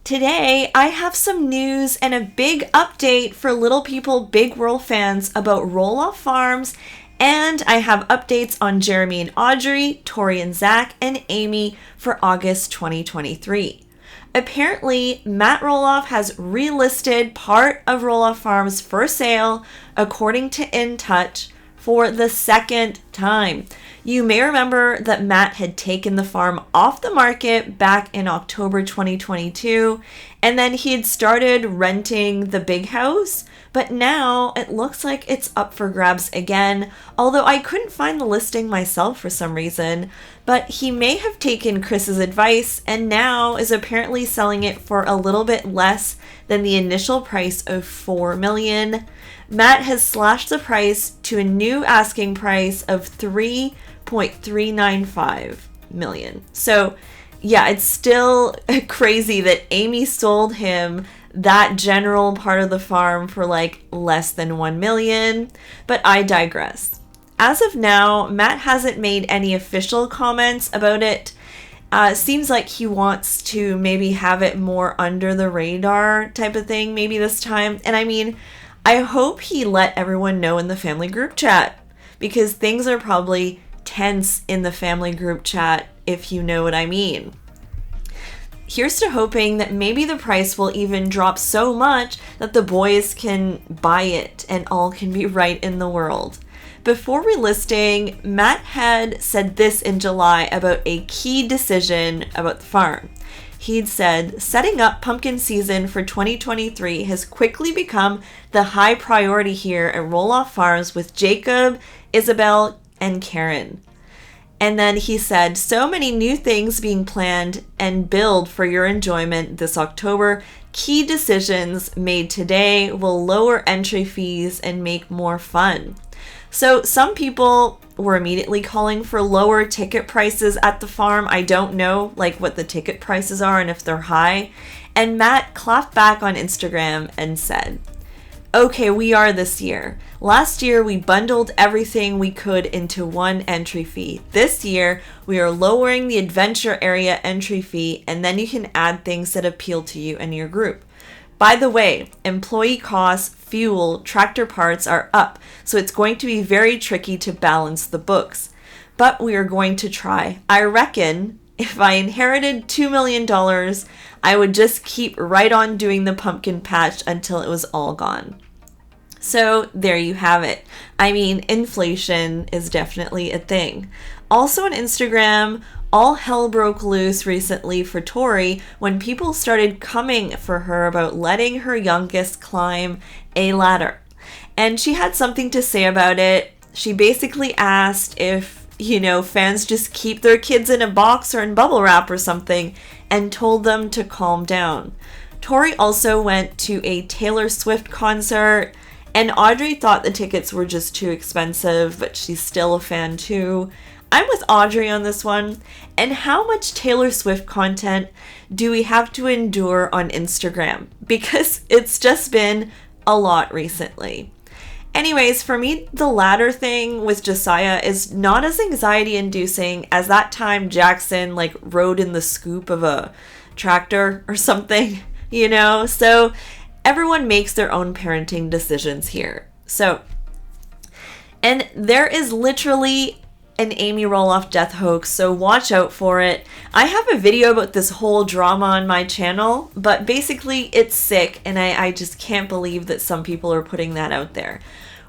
Today, I have some news and a big update for Little People Big World fans about Roloff Farms, and I have updates on Jeremy and Audrey, Tori and Zach, and Amy for August 2023. Apparently, Matt Roloff has relisted part of Roloff Farms for sale, according to In Touch, for the second time. You may remember that Matt had taken the farm off the market back in October 2022, and then he had started renting the big house, but now it looks like it's up for grabs again, although I couldn't find the listing myself for some reason. But he may have taken Chris's advice and now is apparently selling it for a little bit less than the initial price of $4 million. Matt has slashed the price to a new asking price of $3.395 million. So yeah, it's still crazy that Amy sold him that general part of the farm for like less than $1 million, but I digress. As of now, Matt hasn't made any official comments about it. Seems like he wants to maybe have it more under the radar type of thing maybe this time. And I mean, I hope he let everyone know in the family group chat, because things are probably tense in the family group chat, if you know what I mean. Here's to hoping that maybe the price will even drop so much that the boys can buy it and all can be right in the world. Before relisting, Matt had said this in July about a key decision about the farm. He'd said, setting up pumpkin season for 2023 has quickly become the high priority here at Roloff Farms with Jacob, Isabel, and Karen. And then he said, so many new things being planned and billed for your enjoyment this October. Key decisions made today will lower entry fees and make more fun. So some people were immediately calling for lower ticket prices at the farm. I don't know like what the ticket prices are and if they're high. And Matt clapped back on Instagram and said, okay, we are this year. Last year, we bundled everything we could into one entry fee. This year, we are lowering the adventure area entry fee, and then you can add things that appeal to you and your group. By the way, employee costs, fuel, tractor parts are up, so it's going to be very tricky to balance the books. But we are going to try. I reckon if I inherited $2 million, I would just keep right on doing the pumpkin patch until it was all gone. So there you have it. I mean, inflation is definitely a thing. Also on Instagram, all hell broke loose recently for Tori when people started coming for her about letting her youngest climb a ladder. And she had something to say about it. She basically asked if, fans just keep their kids in a box or in bubble wrap or something, and told them to calm down. Tori also went to a Taylor Swift concert, and Audrey thought the tickets were just too expensive, but she's still a fan too. I'm with Audrey on this one. And how much Taylor Swift content do we have to endure on Instagram? Because it's just been a lot recently. Anyways, for me, the ladder thing with Josiah is not as anxiety-inducing as that time Jackson rode in the scoop of a tractor or something, So everyone makes their own parenting decisions here. And there is literally an Amy Roloff death hoax, so watch out for it. I have a video about this whole drama on my channel, but basically it's sick, and I just can't believe that some people are putting that out there.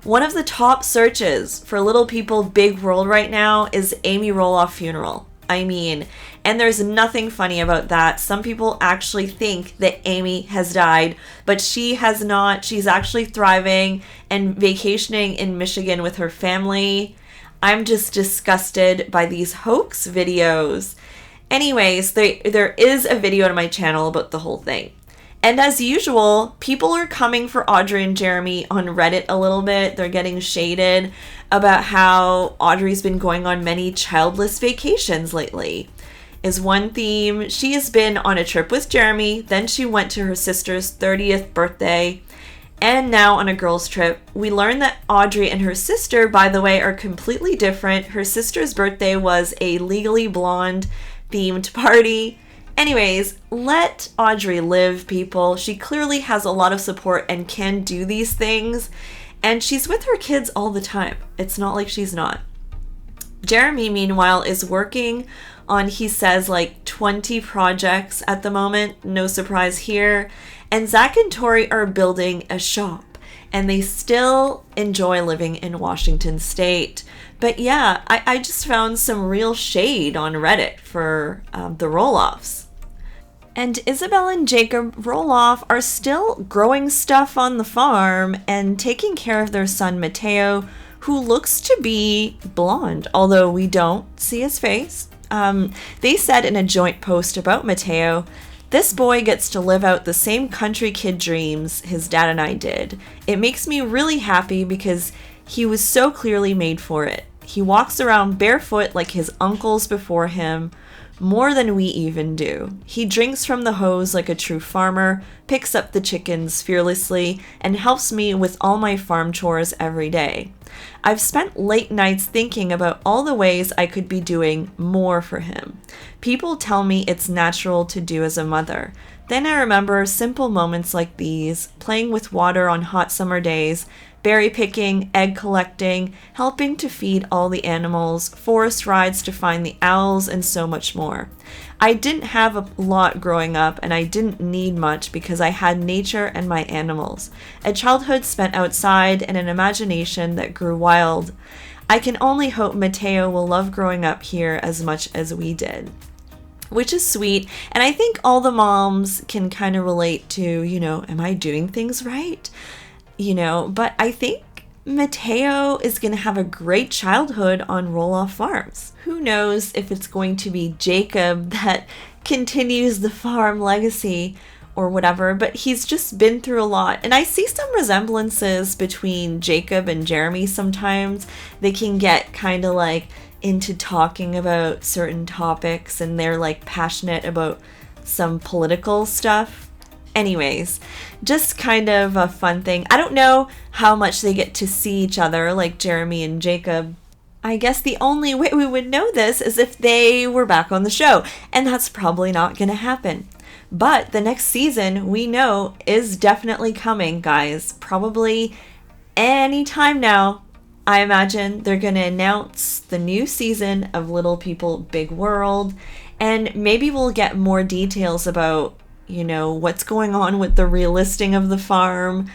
One of the top searches for Little People Big World right now is Amy Roloff funeral. And there's nothing funny about that. Some people actually think that Amy has died, but she has not. She's actually thriving and vacationing in Michigan with her family. I'm just disgusted by these hoax videos. Anyways, there is a video on my channel about the whole thing. And as usual, people are coming for Audrey and Jeremy on Reddit a little bit. They're getting shaded about how Audrey's been going on many childless vacations lately. Is one theme. She has been on a trip with Jeremy, then she went to her sister's 30th birthday, and now on a girls' trip. We learned that Audrey and her sister, by the way, are completely different. Her sister's birthday was a Legally Blonde themed party, Anyways, let Audrey live, people. She clearly has a lot of support and can do these things. And she's with her kids all the time. It's not like she's not. Jeremy, meanwhile, is working on, he says, like 20 projects at the moment. No surprise here. And Zach and Tori are building a shop. And they still enjoy living in Washington State. But yeah, I just found some real shade on Reddit for the Roloffs. And Isabel and Jacob Roloff are still growing stuff on the farm and taking care of their son Mateo, who looks to be blonde, although we don't see his face. They said in a joint post about Mateo, "This boy gets to live out the same country kid dreams his dad and I did. It makes me really happy because he was so clearly made for it. He walks around barefoot like his uncles before him, more than we even do. He drinks from the hose like a true farmer, picks up the chickens fearlessly, and helps me with all my farm chores every day. I've spent late nights thinking about all the ways I could be doing more for him. People tell me it's natural to do as a mother. Then I remember simple moments like these, playing with water on hot summer days, berry picking, egg collecting, helping to feed all the animals, forest rides to find the owls, and so much more. I didn't have a lot growing up, and I didn't need much because I had nature and my animals. A childhood spent outside and an imagination that grew wild. I can only hope Mateo will love growing up here as much as we did." Which is sweet, and I think all the moms can kind of relate to, am I doing things right? But I think Mateo is going to have a great childhood on Roloff Farms. Who knows if it's going to be Jacob that continues the farm legacy or whatever, but he's just been through a lot. And I see some resemblances between Jacob and Jeremy sometimes. They can get kind of like into talking about certain topics and they're like passionate about some political stuff. Anyways, just kind of a fun thing. I don't know how much they get to see each other, like Jeremy and Jacob. I guess the only way we would know this is if they were back on the show, and that's probably not going to happen. But the next season, we know, is definitely coming, guys. Probably any time now. I imagine they're going to announce the new season of Little People, Big World, and maybe we'll get more details about what's going on with the relisting of the farm,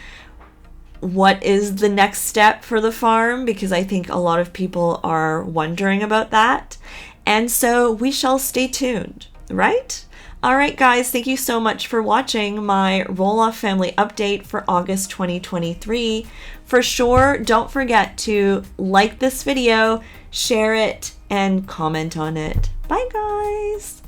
what is the next step for the farm, because I think a lot of people are wondering about that. And so we shall stay tuned, right? All right, guys, thank you so much for watching my Roloff family update for August 2023. For sure, don't forget to like this video, share it, and comment on it. Bye, guys.